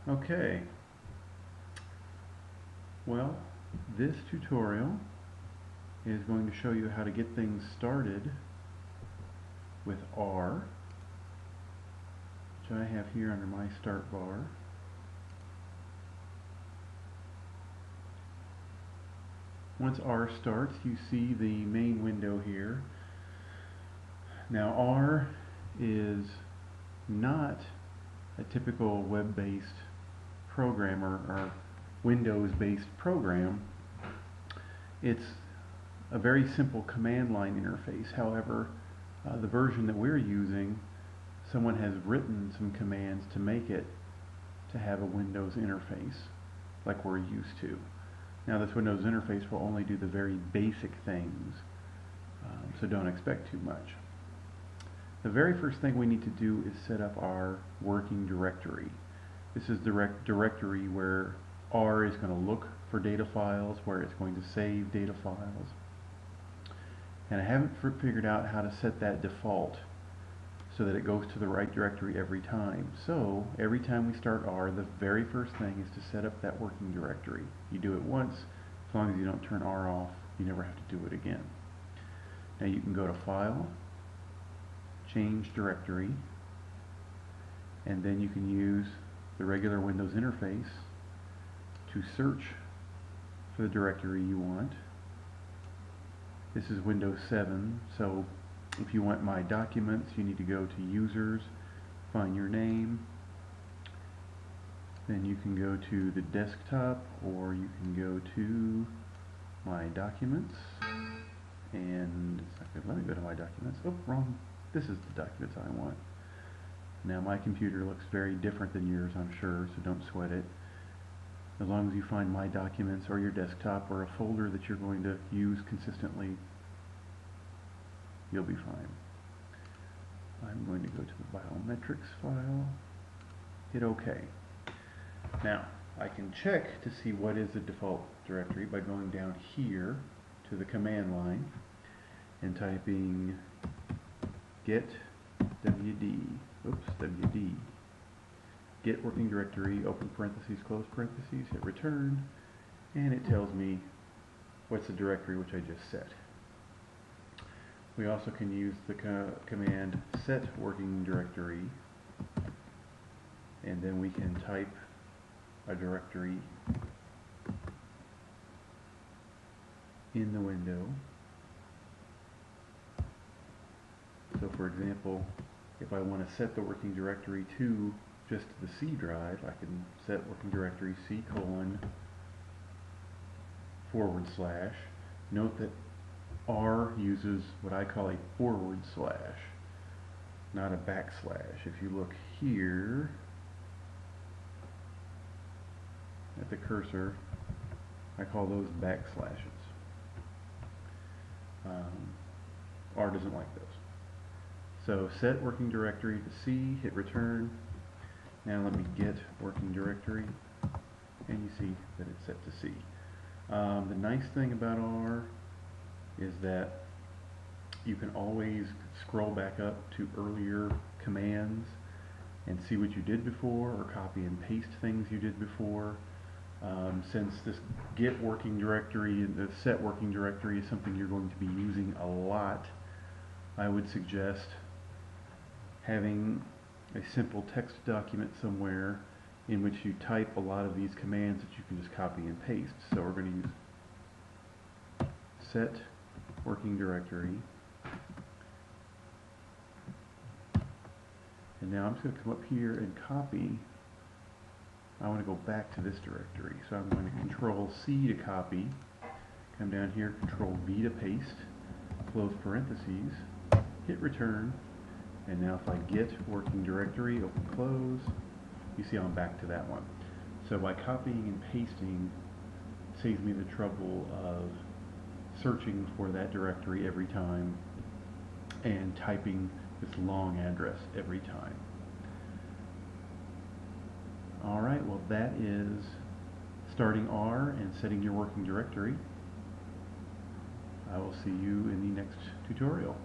Okay, well, this tutorial is going to show you how to get things started with R, which I have here under my start bar. Once R starts, you see the main window here. Now R is not a typical web-based program or Windows-based program. It's a very simple command line interface. However, the version that we're using, someone has written some commands to make it to have a Windows interface like we're used to. Now this Windows interface will only do the very basic things, so don't expect too much. The very first thing we need to do is set up our working directory. This is the directory where R is going to look for data files, where it's going to save data files. And I haven't figured out how to set that default so that it goes to the right directory every time. So every time we start R, the very first thing is to set up that working directory. You do it once, as long as you don't turn R off, you never have to do it again. Now you can go to File, Change Directory, and then you can use the regular Windows interface to search for the directory you want. This is Windows 7, so if you want My Documents, you need to go to Users, find your name, then you can go to the desktop, or you can go to My Documents, and it's not gonna let me go to My Documents. Oh, wrong. This is the documents I want. Now my computer looks very different than yours, I'm sure, so don't sweat it. As long as you find My Documents or your desktop or a folder that you're going to use consistently, you'll be fine. I'm going to go to the biometrics file, hit OK. Now, I can check to see what is the default directory by going down here to the command line and typing get wd, get working directory, open parentheses, close parentheses, hit return, and it tells me what's the directory which I just set. We also can use the command set working directory, and then we can type a directory in the window. So for example, if I want to set the working directory to just the C drive, I can set working directory C://. Note that R uses what I call a /, not a backslash. If you look here at the cursor, I call those backslashes. R doesn't like those. So set working directory to C, hit return. Now let me get working directory, and you see that it's set to C. The nice thing about R is that you can always scroll back up to earlier commands and see what you did before, or copy and paste things you did before. Since this get working directory and the set working directory is something you're going to be using a lot, I would suggest having a simple text document somewhere in which you type a lot of these commands that you can just copy and paste. So we're going to use set working directory, and now I'm just going to come up here and copy. I want to go back to this directory, so I'm going to Control C to copy, come down here, Control V to paste, close parentheses, hit return, and now if I get working directory, open close, you see I'm back to that one. So by copying and pasting, it saves me the trouble of searching for that directory every time and typing this long address every time. Alright, well that is starting R and setting your working directory. I will see you in the next tutorial.